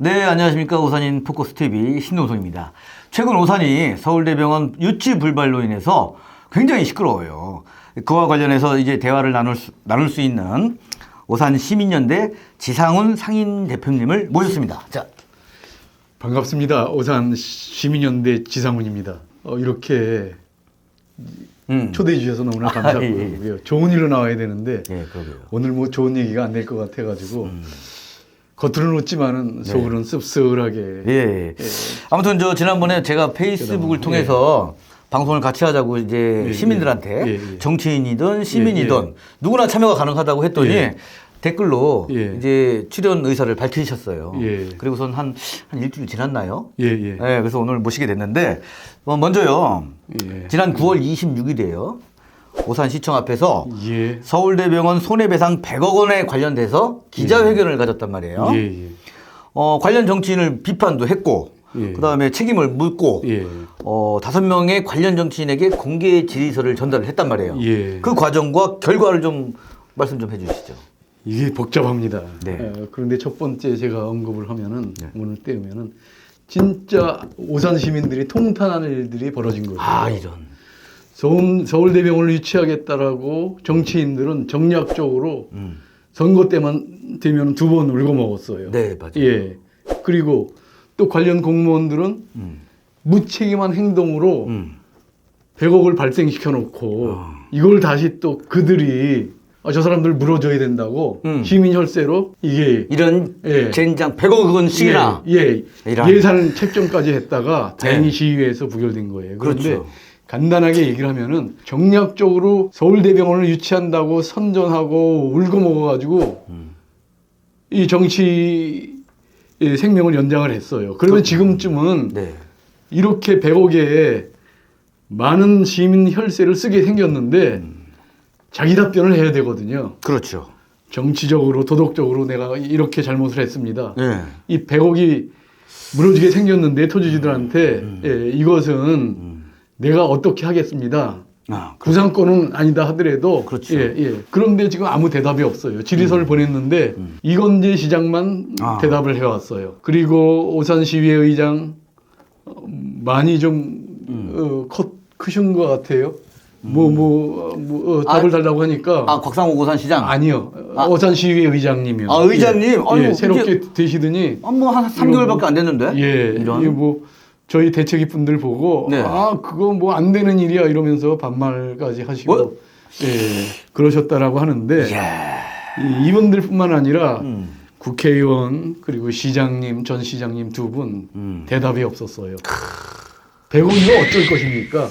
네, 안녕하십니까. 오산인 포커스 TV 신동성입니다. 최근 오산이 서울대병원 유치 불발로 인해서 굉장히 시끄러워요. 그와 관련해서 이제 대화를 나눌 수 있는 오산 시민연대 지상훈 상인 대표님을 모셨습니다. 자, 반갑습니다. 오산 시민연대 지상훈입니다. 이렇게 초대해 주셔서 너무나 감사하고요. 예. 좋은 일로 나와야 되는데 예, 그러게요. 오늘 뭐 좋은 얘기가 안 될 것 같아가지고 겉으로는 웃지만은 속으로는 씁쓸하게. 예. 아무튼 지난번에 제가 페이스북을 통해서 방송을 같이 하자고 이제 시민들한테 정치인이든 시민이든 누구나 참여가 가능하다고 했더니 댓글로 이제 출연 의사를 밝히셨어요. 그리고선 한 일주일 지났나요? 네, 그래서 오늘 모시게 됐는데 먼저요. 지난 9월 26일이에요. 오산시청 앞에서 서울대병원 손해배상 100억 원에 관련돼서 기자회견을 가졌단 말이에요. 관련 정치인을 비판도 했고 그다음에 책임을 묻고 5명의 관련 정치인에게 공개 질의서를 전달을 했단 말이에요. 그 과정과 결과를 좀 말씀 좀 해주시죠. 이게 복잡합니다. 네. 그런데 첫 번째 제가 언급을 하면은 오늘 떼우면은 진짜 오산 시민들이 통탄하는 일들이 벌어진 거예요. 아, 이런. 서울대병원을 유치하겠다라고 정치인들은 정략적으로 선거 때만 되면 2번 울고 먹었어요. 네, 맞아요. 그리고 또 관련 공무원들은 무책임한 행동으로 100억을 발생시켜 놓고 이걸 다시 또 그들이 저 사람들 물어줘야 된다고 시민 혈세로 이게 이런 젠장 100억 원씩이나 예산 책정까지 했다가 다행히 시의회에서 부결된 거예요. 그런데 그렇죠. 간단하게 얘기를 하면은 정략적으로 서울대병원을 유치한다고 선전하고 울고 먹어가지고 이 정치 생명을 연장을 했어요. 그러면 지금쯤은 이렇게 100억에 많은 시민 혈세를 쓰게 생겼는데 자기 답변을 해야 되거든요. 그렇죠. 정치적으로 도덕적으로 내가 이렇게 잘못을 했습니다. 이 100억이 무너지게 생겼는데 토지주들한테 이것은 내가 어떻게 하겠습니다. 구상권은 아니다 하더라도 그렇죠. 그런데 지금 아무 대답이 없어요. 질의서를 보냈는데 이건재 시장만 대답을 해왔어요. 그리고 오산시의회 의장 많이 좀 크신 것 같아요. 답을 달라고 하니까. 곽상욱 오산시장? 아니요. 오산시의회 의장님이요. 의장님? 새롭게 되시더니. 한 3개월밖에 안 됐는데? 이거 저희 대책위 분들 보고, 그거 뭐 안 되는 일이야 이러면서 반말까지 하시고, 그러셨다라고 하는데, 이분들 뿐만 아니라 국회의원, 그리고 시장님, 전 시장님 2분 대답이 없었어요. 100억이면 어쩔 것입니까?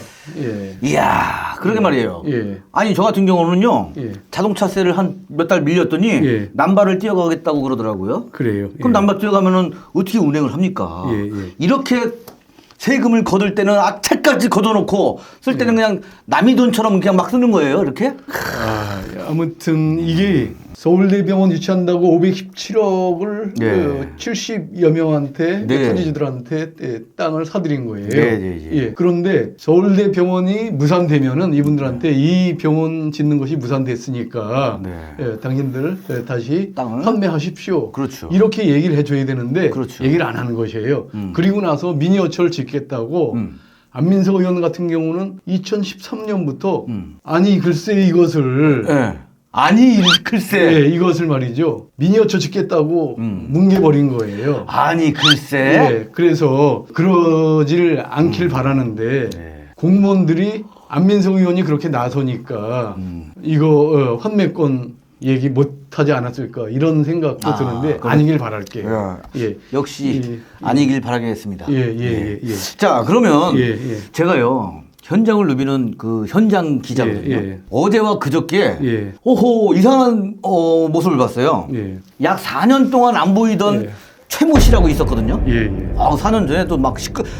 이야, 그러게 말이에요. 아니, 저 같은 경우는요, 자동차세를 한 몇 달 밀렸더니, 남발을 뛰어가겠다고 그러더라고요. 그래요. 그럼 남발 뛰어가면은 어떻게 운행을 합니까? 이렇게 세금을 거둘 때는 악착같이 걷어놓고, 쓸 때는 그냥 남의 돈처럼 그냥 막 쓰는 거예요, 이렇게? 아무튼 이게 서울대병원 유치한다고 517억을 70여 명한테 토지주들한테 땅을 사들인 거예요. 그런데 서울대병원이 무산되면은 이분들한테 이 병원 짓는 것이 무산됐으니까 당신들 다시 땅을 판매하십시오. 그렇죠. 이렇게 얘기를 해줘야 되는데 얘기를 안 하는 것이에요. 그리고 나서 미니어처를 짓겠다고 안민석 의원 같은 경우는 2013년부터 아니 글쎄 이것을 글쎄 이것을 말이죠 미니어처 짓겠다고 뭉개버린 거예요. 아니 글쎄. 그래서 그러질 않길 바라는데 공무원들이 안민석 의원이 그렇게 나서니까 이거 환매권 얘기 못하지 않았을까 이런 생각도 드는데 아니길 바랄게요. 역시 아니길 바라겠습니다. 자 그러면 제가요 현장을 누비는 그 현장 기자거든요. 어제와 그저께 이상한 모습을 봤어요. 약 4년 동안 안 보이던 최모 씨라고 있었거든요. 4년 전에도 막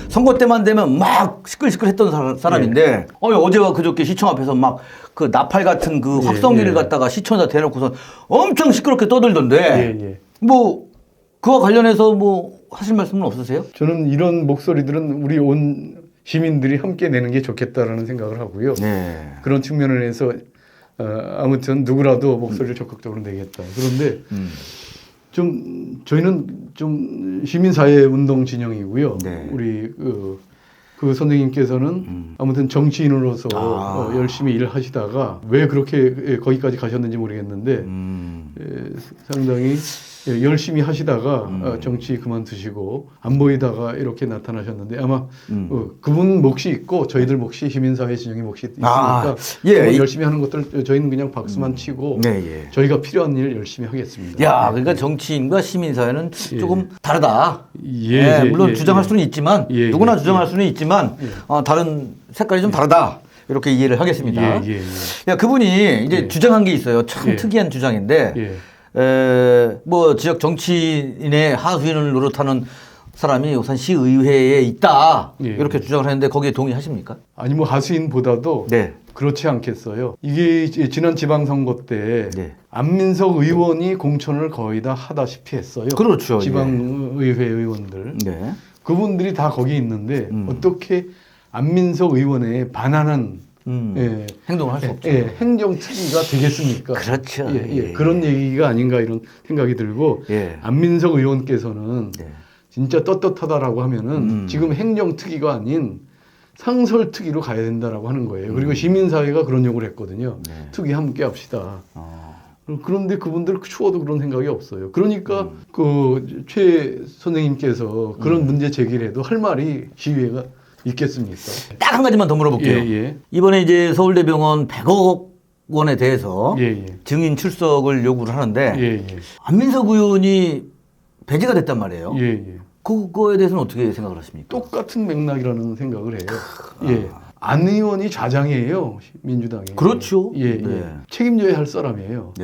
선거 때만 되면 막 시끌시끌했던 사람인데 어제와 그저께 시청 앞에서 막 그 나팔 같은 그 확성기를 갖다가 시청자 대놓고서 엄청 시끄럽게 떠들던데 뭐 그와 관련해서 뭐 하실 말씀은 없으세요? 저는 이런 목소리들은 우리 온 시민들이 함께 내는 게 좋겠다라는 생각을 하고요. 그런 측면을 해서 아무튼 누구라도 목소리를 적극적으로 내겠다. 그런데 저희는 좀 시민사회 운동 진영이고요. 네. 우리 그 선생님께서는 아무튼 정치인으로서 열심히 일을 하시다가 왜 그렇게 거기까지 가셨는지 모르겠는데 상당히 열심히 하시다가 정치 그만두시고 안 보이다가 이렇게 나타나셨는데 아마 그분 몫이 있고 저희들 몫이 시민사회 진영의 몫이 있으니까 열심히 하는 것들 저희는 그냥 박수만 치고 저희가 필요한 일 열심히 하겠습니다. 야, 그러니까 정치인과 시민사회는 조금 다르다. 물론 주장할 수는 있지만 누구나 주장할 수는 있지만 다른 색깔이 좀 다르다. 이렇게 이해를 하겠습니다. 야, 그분이 이제 주장한 게 있어요. 참 특이한 주장인데. 뭐 지역 정치인의 하수인을 노릇하는 사람이 우선 시의회에 있다 이렇게 주장을 했는데 거기에 동의하십니까? 아니 뭐 하수인보다도 그렇지 않겠어요. 이게 지난 지방선거 때 안민석 의원이 공천을 거의 다 하다시피 했어요. 그렇죠. 지방의회 의원들 그분들이 다 거기 있는데 어떻게 안민석 의원에 반하는 행동을 할 수 없죠. 행정특위가 되겠습니까? 그렇죠. 그런 얘기가 아닌가 이런 생각이 들고 안민석 의원께서는 진짜 떳떳하다라고 하면은 지금 행정특위가 아닌 상설특위로 가야 된다라고 하는 거예요. 그리고 시민사회가 그런 요구를 했거든요. 특위 함께 합시다. 그런데 그분들 추워도 그런 생각이 없어요. 그러니까 그 최 선생님께서 그런 문제 제기를 해도 할 말이 시의회가 있겠습니까? 딱 한 가지만 더 물어볼게요. 이번에 이제 서울대병원 100억 원에 대해서 증인 출석을 요구를 하는데 안민석 의원이 배제가 됐단 말이에요. 그거에 대해서는 어떻게 생각을 하십니까? 똑같은 맥락이라는 생각을 해요. 안 의원이 좌장이에요. 민주당이. 그렇죠. 책임져야 할 사람이에요.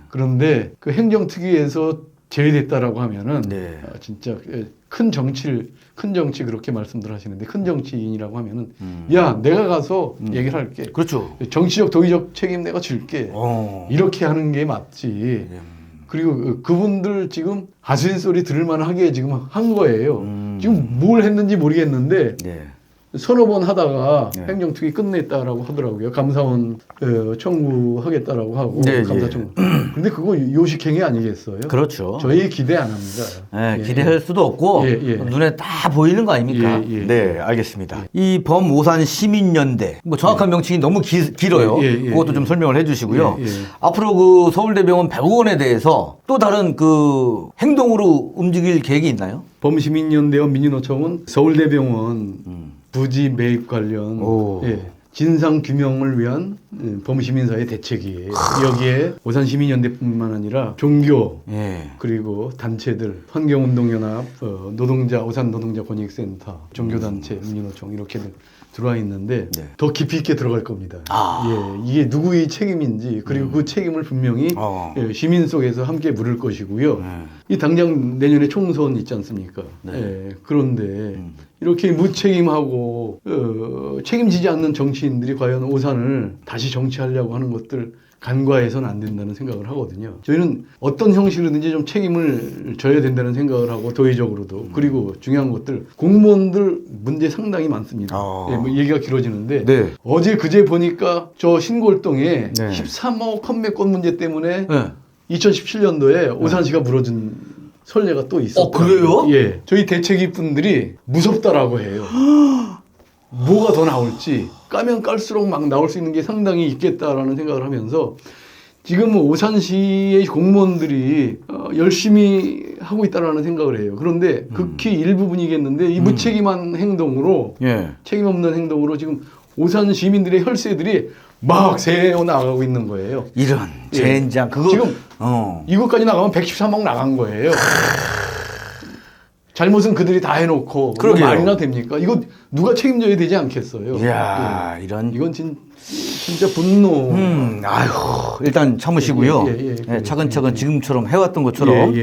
그런데 그 행정특위에서 제외됐다라고 하면은 진짜 큰 정치 그렇게 말씀들 하시는데 큰 정치인이라고 하면은 야 내가 가서 얘기를 할게. 그렇죠. 정치적 도의적 책임 내가 질게. 이렇게 하는 게 맞지. 그리고 그분들 지금 하수인 소리 들을 만하게 지금 한 거예요. 지금 뭘 했는지 모르겠는데 서너 번 하다가 행정특위 끝냈다라고 하더라고요. 감사원 청구하겠다라고 하고 감사 청구. 근데 그거 요식행위 아니겠어요? 그렇죠. 저희 기대 안 합니다. 기대할 수도 없고 눈에 다 보이는 거 아닙니까? 네, 알겠습니다. 이 범오산 시민연대 뭐 정확한 명칭이 너무 길어요. 그것도 좀 설명을 해주시고요. 앞으로 그 서울대병원 100억 원에 대해서 또 다른 그 행동으로 움직일 계획이 있나요? 범시민연대와 민주노총은 서울대병원 부지 매입 관련 진상 규명을 위한 범시민사회 대책이에요. 여기에 오산시민연대뿐만 아니라 종교 그리고 단체들 환경운동연합, 노동자 오산 노동자 권익센터, 종교단체, 민주노총 이렇게들 들어와 있는데 더 깊이 있게 들어갈 겁니다. 이게 누구의 책임인지 그리고 그 책임을 분명히 시민 속에서 함께 물을 것이고요. 이 당장 내년에 총선 있지 않습니까? 그런데 이렇게 무책임하고 책임지지 않는 정치인들이 과연 오산을 다시 정치하려고 하는 것들 간과해서는 안 된다는 생각을 하거든요. 저희는 어떤 형식으로든지 좀 책임을 져야 된다는 생각을 하고 도의적으로도 그리고 중요한 것들 공무원들 문제 상당히 많습니다. 뭐 얘기가 길어지는데 어제 그제 보니까 저 신골동에 13억 컴백권 문제 때문에 2017년도에 오산시가 물어준 선례가 또 있었어요. 그래요? 저희 대책위 분들이 무섭다라고 해요. 뭐가 더 나올지 까면 깔수록 막 나올 수 있는 게 상당히 있겠다라는 생각을 하면서 지금 오산시의 공무원들이 열심히 하고 있다라는 생각을 해요. 그런데 극히 일부분이겠는데 이 무책임한 행동으로 책임 없는 행동으로 지금 오산 시민들의 혈세들이 막 새어 나가고 있는 거예요. 이런 젠장 그거 지금 이것까지 나가면 113억 나간 거예요. 잘못은 그들이 다 해놓고 말이나 됩니까? 이거 누가 책임져야 되지 않겠어요? 이건 진짜 분노. 아휴, 일단 참으시고요. 차근차근 지금처럼 해왔던 것처럼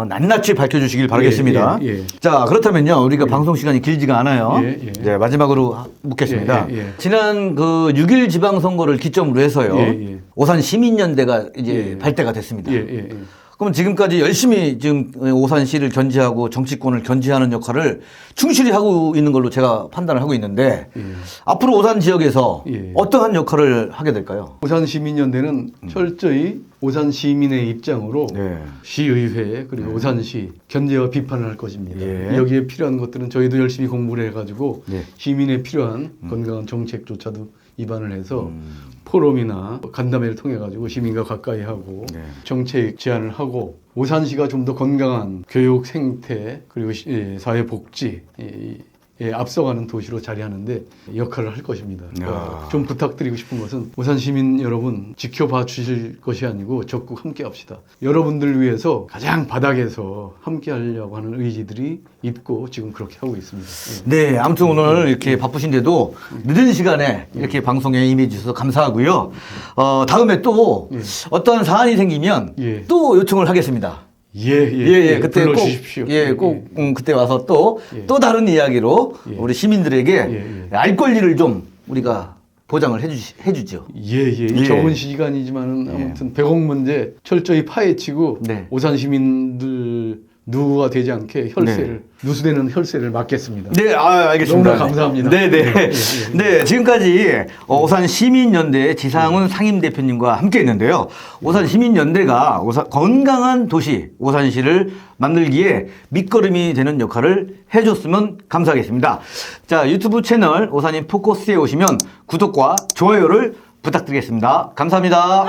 낱낱이 밝혀주시길 바라겠습니다. 자, 그렇다면요, 우리가 방송 시간이 길지가 않아요. 이제 마지막으로 묻겠습니다. 지난 그 6.1 지방선거를 기점으로 해서요, 오산 시민연대가 이제 발대가 됐습니다. 그럼 지금까지 열심히 지금 오산시를 견제하고 정치권을 견제하는 역할을 충실히 하고 있는 걸로 제가 판단을 하고 있는데 앞으로 오산 지역에서 어떠한 역할을 하게 될까요? 오산시민연대는 철저히 오산 시민의 입장으로 네. 시의회 그리고 오산시 견제와 비판을 할 것입니다. 여기에 필요한 것들은 저희도 열심히 공부를 해가지고 시민에 필요한 건강한 정책조차도 입안을 해서 포럼이나 간담회를 통해 가지고 시민과 가까이 하고 정책 제안을 하고 오산시가 좀 더 건강한 교육, 생태 그리고 사회복지 앞서가는 도시로 자리하는데 역할을 할 것입니다. 좀 부탁드리고 싶은 것은 오산 시민 여러분 지켜봐 주실 것이 아니고 적극 함께 합시다. 여러분들 위해서 가장 바닥에서 함께 하려고 하는 의지들이 있고 지금 그렇게 하고 있습니다. 네, 아무튼 오늘 이렇게 바쁘신데도 늦은 시간에 이렇게 방송에 임해 주셔서 감사하고요. 다음에 또 어떠한 사안이 생기면 또 요청을 하겠습니다. 그때 불러주십시오. 꼭 그때 와서 또 다른 이야기로 우리 시민들에게 알 권리를 좀 우리가 보장을 해주죠. 적은 시간이지만은 아무튼 100억 문제 철저히 파헤치고 오산 시민들 누구가 되지 않게 혈세를 누수되는 혈세를 막겠습니다. 네, 알겠습니다. 너무나 감사합니다. 네, 지금까지 오산 시민연대 지상훈 상임대표님과 함께했는데요. 오산 시민연대가 건강한 도시 오산시를 만들기에 밑거름이 되는 역할을 해줬으면 감사하겠습니다. 자, 유튜브 채널 오산인 포커스에 오시면 구독과 좋아요를 부탁드리겠습니다. 감사합니다.